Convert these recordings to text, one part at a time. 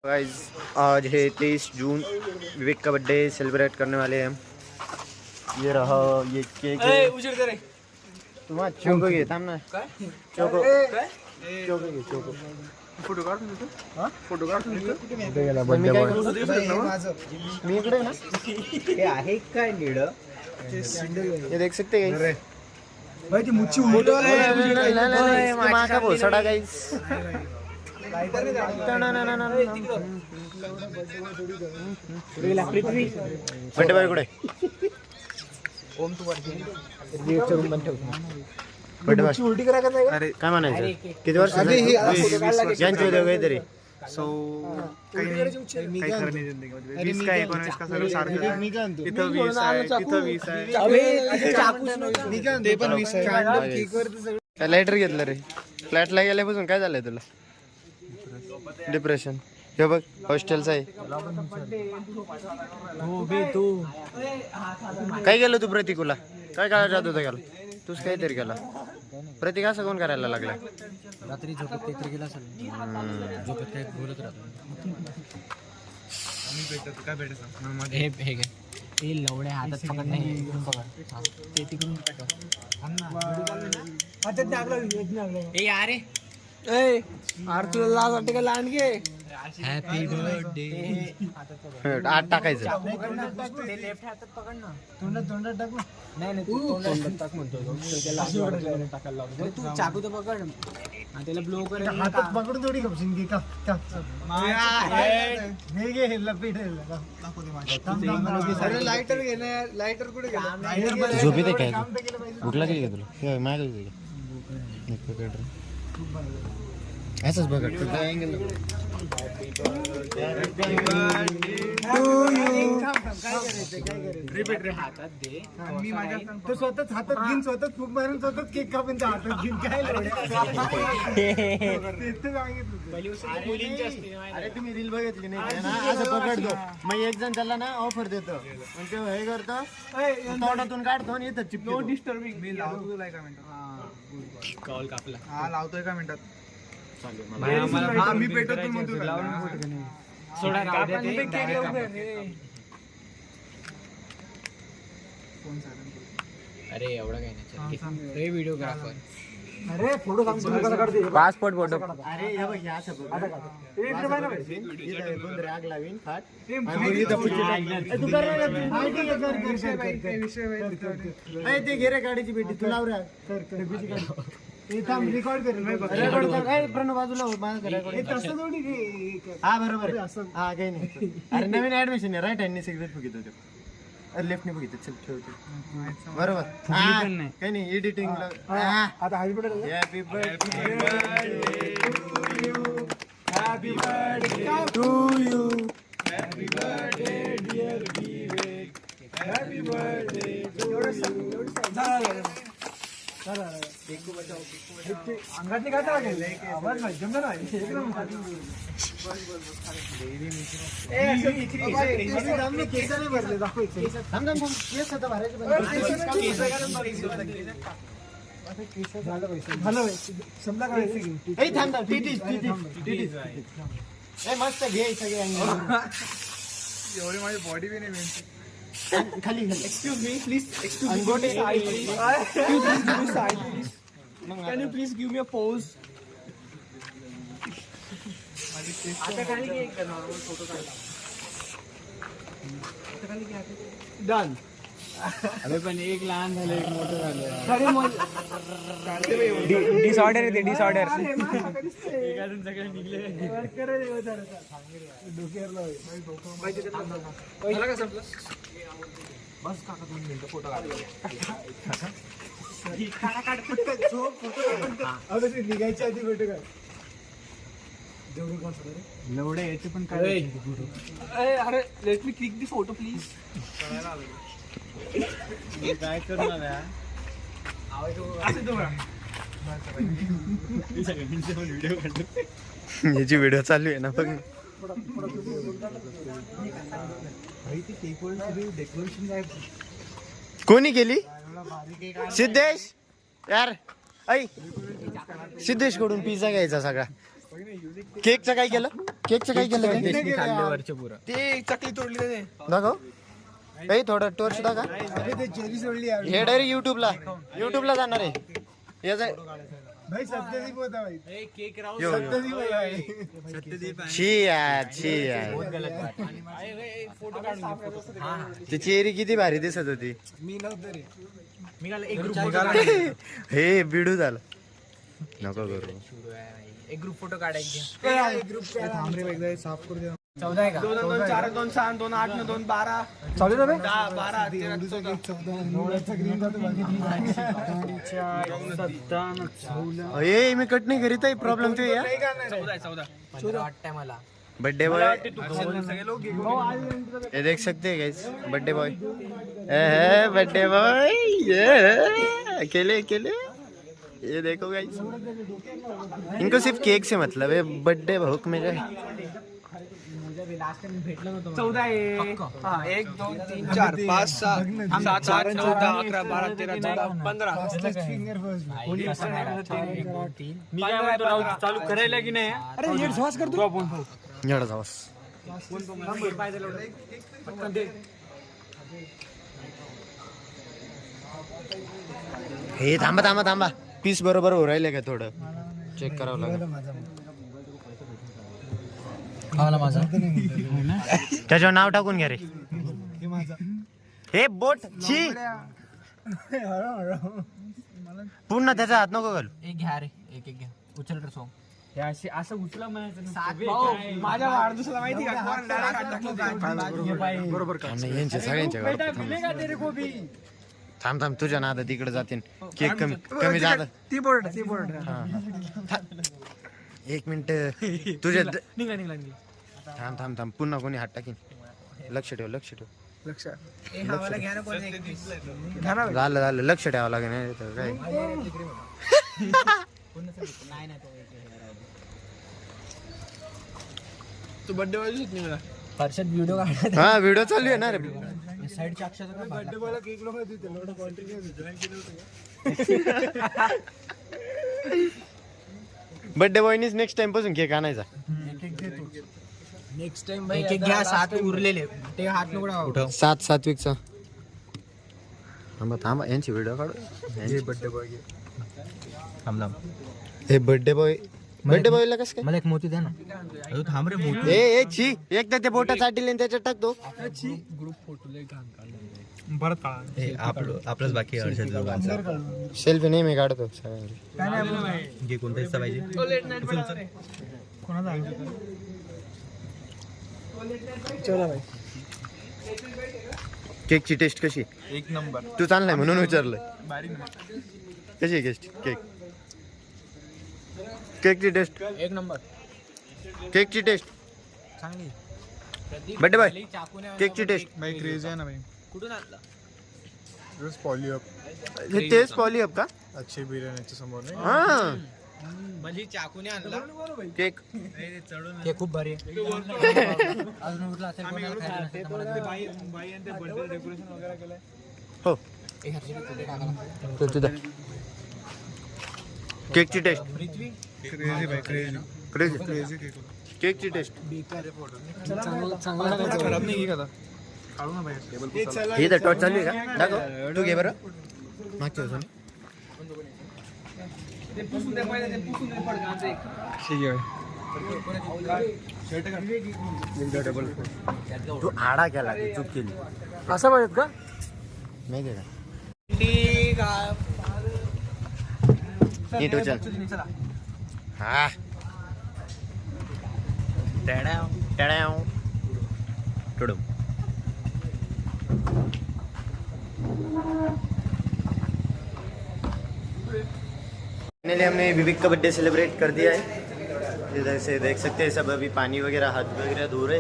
Guys आज है 23 जून। विवेक का बर्थडे सेलिब्रेट करने वाले हैं। ये रहा ये केक है। तुम्हारा चोको घे थांब ना चोको घे चोको फोटो काढ तुम्ही हां फोटो काढ तुम्ही मी इकडे ना हे आहे काय नीड ये देख सकते हैं भाई ती मुच्छी मोठो आहे माका भोसडा गाइस बड्डे बाय कुठे ओम तू बड्डे बाय उलटी करा का अरे काय म्हणायचं किती वर्ष यांची होते काहीतरी सो काही खरं नाही जिंदगीमध्ये 20 काय 19 का सगळं सारखं तिथं 20 आहे तिथं 20 आहे ते पण 20 आहे काय लायटर घेतलं रे फ्लॅटला गेल्यापासून काय झालंय तुला डिप्रेशन हे बघ हॉस्टेलचं आहे काय गेलं तू प्रतीकला काय काय जात होतं गेला तूच काहीतरी केला प्रतीक असं कोण करायला लागला रात्री झोपत काहीतरी गेला असेल झोपत काही बोलत राहतो काय भेटत हे हे घे हे लवड्या हातात पकड नाही इकडून पकड ते तिकडून ए अरे अरे तुला लाज वाटते का लहान घे हॅपी बर्थडे आत टाकायचं लेफ्ट हातात पकड ना तोंडात टाक ना नाही तू तोंडात टाक म्हणतो टाकायला लावतो तू चाकू तर पकड त्याला ब्लो कर हातात पकडून थोडी कपशीन की का हे घे लपीट अरे लायटर घे ना लायटर कुठे गेला झोपेत आहे काय भूक लागली का तुला हे मागे असंच बघ हातात दे मी माझ्या तो स्वतःच हातात घेऊन स्वतःच फूक मारून स्वतःच केक कापून हातात घेऊन काय अरे तुम्ही रील बघितली नाही ना असं पकडतो मग एक जण त्याला ना ऑफर देतो मग ते हे करतो तोंडातून काढतो आणि इथं चिपतो डिस्टर्बिंग मी लावतो तुला एका मिनिटात कॉल कापला हा लावतो एका मिनिटात हा मी पेटवतो मग तू सोडा अरे एवढा काय नाही व्हिडिओग्राफर अरे फोटो पासपोर्ट फोटो अरे हे बघ हे असं बघ इथं आग लावीन फाट आणि इथं तू कर ते घे रे गाडीची पेटी तू लाव रे रेकॉर्ड कर प्रणव बाजूला तसं थोडी हा बरोबर हा काही नाही अरे नवीन ऍडमिशन आहे राईट हँडनी सिगरेट फुगित होते अरे लेफ्टने फुगित चल ठेवते बरोबर काही नाही एडिटिंगला आता happy birthday happy birthday happy birthday to you happy birthday dear Vivek happy birthday अंगातली काय आवाज नाही जमलं नाही केस नाही भरले मस्त घे सगळे एवढी माझी बॉडी बी नाही मेन खाली excuse me please excuse me Can you please give me a pose? आता खाली घे एक नॉर्मल फोटो काढला आता खाली घे डन अरे पण एक लहान झालं एक मोठं झालं डिसऑर्डर येते डिसऑर्डर एकातून सगळे निघले बस काका 2 मिनिटं फोटो काढ निघायच्या आधी फोटो काढ लवडे याचे पण काय अरे let me click the photo please काय करणार याची व्हिडिओ चालू आहे ना बघ कोणी केली सिद्धेश यार ऐ सिद्धेश कडून पिझ्झा घ्यायचा सगळा केकचं काय केलं केकचं काय केलं काय? खाल्ल्यावरचे पुरं ते चकली तोडली त्याने. दाखव काही थोडं टोर्च दाखव. अरे ते चेरी सोडली यार. हे डायरेक्ट युट्यूबला जाणार आहे याचं. भाई सत्यदीप होता भाई. यो, यो. सत्यदीप आहे भाई. छी यार छी यार. ती चेरी किती भारी दिसत होती. मी नव्हतं रे. हे बिडू झालं नको करू. एक ग्रुप फोटो काढायचे थांब रे एकदा हे साफ करू दे. 14 आहे का 2 2 4 2 6 2 8 2 12 चालू आहे 10 12 13 14. ए मी कट नहीं करीत आहे प्रॉब्लेम तो यार. 14 वाटतंय मला. बर्थडे बॉय ये देख सकते हैं guys. Birthday boy birthday boy अकेले अकेले. ये देखो गाइस इनको सिर्फ केक से मतलब है. बर्थडे भूख में जाए. 14 आहे. 1 2 3 4 5 6 7 8 9 10 11 12 13 14 15. Finger first. मी काय म्हणतो राहू चालू करायला की नाही. अरे हेड श्वास करतो. एवढा जावस. हे थांबा थांबा थांबा. पीस बरोबर हो राहिले का थोडं चेक करावं लागेल. माझा त्याच्यावर नाव टाकून घ्या रे. हे बोट छी पूर्ण त्याचा हात नको घालू. एक घ्या रे एक घ्या उचल रे सोंग. असं उचला म्हणायचं माझ्या वाढदिवसाला माहिती का कोण डायरेक्ट हात टाकलं काय? बरोबर नाही, यांच्या सगळ्यांच्या घरात थांब थांब तुझ्या नादा तिकडे जातील. केक कमी कमी जात. ती बोर्ड एक मिनिट तुझ्या निघला थांब थांब थांब पुन्हा कोणी हात टाकीन. लक्ष ठेव लक्ष ठेव. लक्षात झालं झालं लक्ष ठेवावं लागेल. नाही तर काय तू बर्थडे वाजत नाही मला. परशात व्हिडिओ काढ. हा व्हिडिओ चालू आहे ना रे. साईडच्या अक्षराचा बर्थडे मला केक नको देते. एवढं कॉन्ट्रीब्युट बर्थडे बॉयनीच नेक्स्ट टाइम पासून केक आणायचा. नेक्स्ट टाइम एक एक घ्या. 7 उरलेले ते हात नको 7 सात्विकचा. थांबा थांबा यांची व्हिडिओ काढू. बर्थडे बॉय हे बर्थडे बॉयला कसं काय. मला एक मोती द्या ना. थांब रे मोती. ए छी एकदा ते बोटा चाटील त्याच्यात टाकतो. ग्रुप फोटो लय घाण काढला. परत काढा. आपलंच बाकी आहे अर्षद दोघांचा. सेल्फी नाही मी काढतो सगळ्यांची. घे कोणता हिस्सा पाहिजे. केकची टेस्ट कशी. 1 नंबर. तू चाललाय म्हणून विचारलं. कशी आहे केक. केकची टेस्ट. 1 नंबर केकची टेस्ट चांगली. बर्थडे बॉय केकची टेस्ट. भाई क्रेज आहे ना भाई. कुठून आणला. रोज पॉलिअप हे तेच पॉलिअप का. अच्छे बिर्याणीच्या समोर नाही. हा भली चाकूने आणला केक. ते खूप भारी आहे. अजून उरला असेल कोणाला खायला नसेल तर मला द्या. हो एक हर्षी कुठे टाकला. तो तुझा केकची टेस्ट. क्रेझी भाई क्रेझी क्रेझी केकची टेस्ट. खराब नाही का काढू ना भाई. हे तर टॉच चालू आहे का दाखव. तू घे बरं मागच्या बाजूने. ठीक आहे. तू आडा केला चूक केली. असं पाहिजेत का. नाही केला नीट उचल. हा टड्याव टुडुम. फाइनली हमने विवेक का बर्थडे सेलिब्रेट कर दिया है. इधर से देख सकते हैं सब अभी पानी वगैरह हाथ वगैरह धो रहे.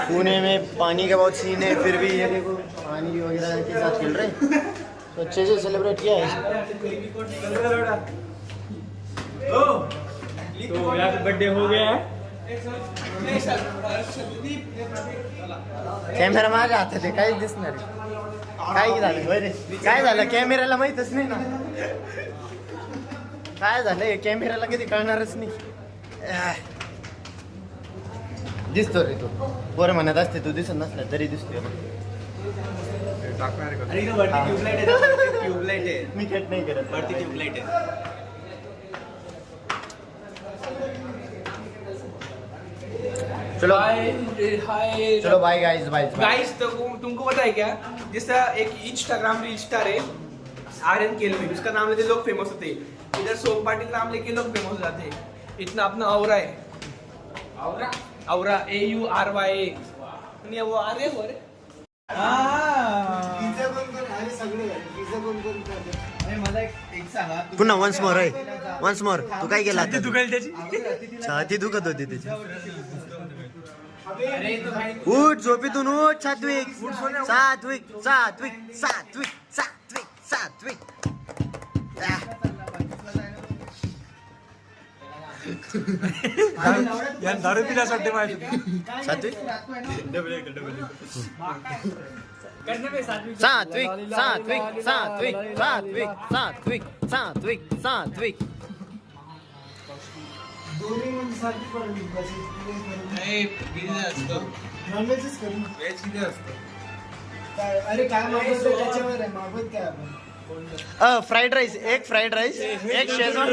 पुणे में पानी का बहुत सीन है फिर भी ये देखो पानी वगैरह के साथ खेल रहे तो अच्छे से सेलिब्रेट किया है. तो यार बर्थडे हो गया है. कॅमेरा माझ्या हातात आहे काहीच दिसणार काय झालं. काय झालं कॅमेऱ्याला माहीतच नाही ना. काय झालंय कॅमेऱ्याला कधी कळणारच नाही. दिसतो रे तू. बरं म्हणत असते तू दिसत नसला तरी दिसतोय. ट्यूबलाइट आहे मी कट नाही करत. वरती ट्यूबलाइट आहे. चलो हाय चलो बाय गाइस बाय. गाइस, तो तुमको पता है क्या, जैसा एक इंस्टाग्राम रील स्टार है आर्यन केलवी, उसका नाम लेते लोग फेमस होते, इधर सोम पाटिल नाम लेके लोग फेमस हो जाते हैं. इतना अपना औरा है, औरा AURY नहीं वो आ रहे हो रे. पिझ्झा कोण कोण अरे सगळे पिझ्झा कोण कोण खाते? मला एक सांगा पुन्हा वन्स मोर आहे. Once more. तू काय केला? छाती दुखत होती त्याची. उठ झोपेतून उठ. सात्विक सात्विक सात्विक सात्विक सात्विक सात्विक. दारू पिण्यासाठी माहिती सात्विक सात्विक सात्विक सात्विक सात्विक सात्विक सात्विक सात्विक. दोन्ही म्हणजे सारखी पडली नॉनव्हेजच करू. काय अरे काय मागवत त्याच्यावर आहे. मागवत काय आपण फ्राईड राईस. एक फ्राईड राईस, एक Schezwan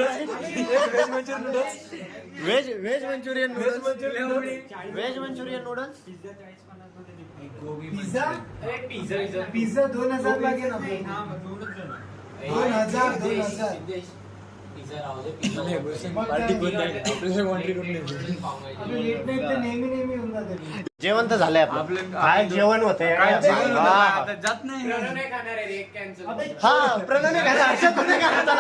veg veg Manchurian noodles. Veg Manchurian noodles. Pizza pizza 2000 लागेल आपल्याला. 2000 लेट नाईट तर नेहमी नेहमी होऊन जाते. जेवण तर झालंय आपलं. काय जेवण होतंय. जात नाही. हा प्रणव नाही खायचा. हर्षद पण नाही खायचा.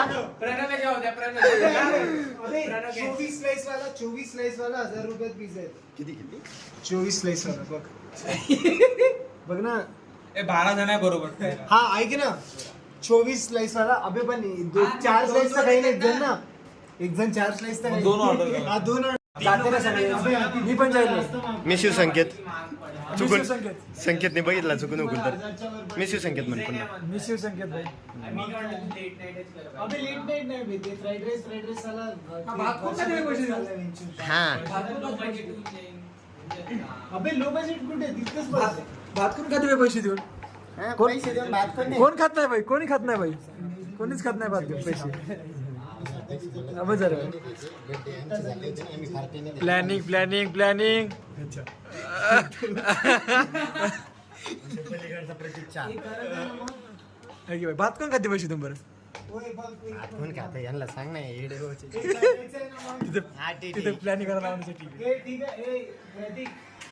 अबे 24 स्लाइस वाला 1000 रुपयात पिझ्झा आहे. किती 24 स्लाइस वाला बघ. बघ ना. 12 जण आहे बरोबर. हा ऐक ना 24 स्लाइस वाला. अबे पण 4 स्लाइस तर काही नाही. एक जण 4 स्लाइस तर दोन order करा. हा 2 जाते ना सगळे. मी पण जाईल. मी शिवसंकेत चुकून संकेतने बघितला चुकून उकून तर मी शिवसंकेत म्हण पुन्हा. मी शिवसंकेत भाई. अबे लेट नाईट नाही भेटते. फ्राईड राईस वाला हा अबे लो बजेट कुठे तिथेच बस. भात कोण खाते पैसे देऊन? पैसे देऊन भात पण नाही. कोण खात नाही भाई. कोणी खात नाही भाई. कोणीच खात नाही भात देऊन पैसे. Planning planning planning. भात कोण खाते पैसे देऊन? बरं कोण खातं यांना सांग ना. तिथे प्लॅनिंग करायला लावण्यासाठी. ठीक आहे.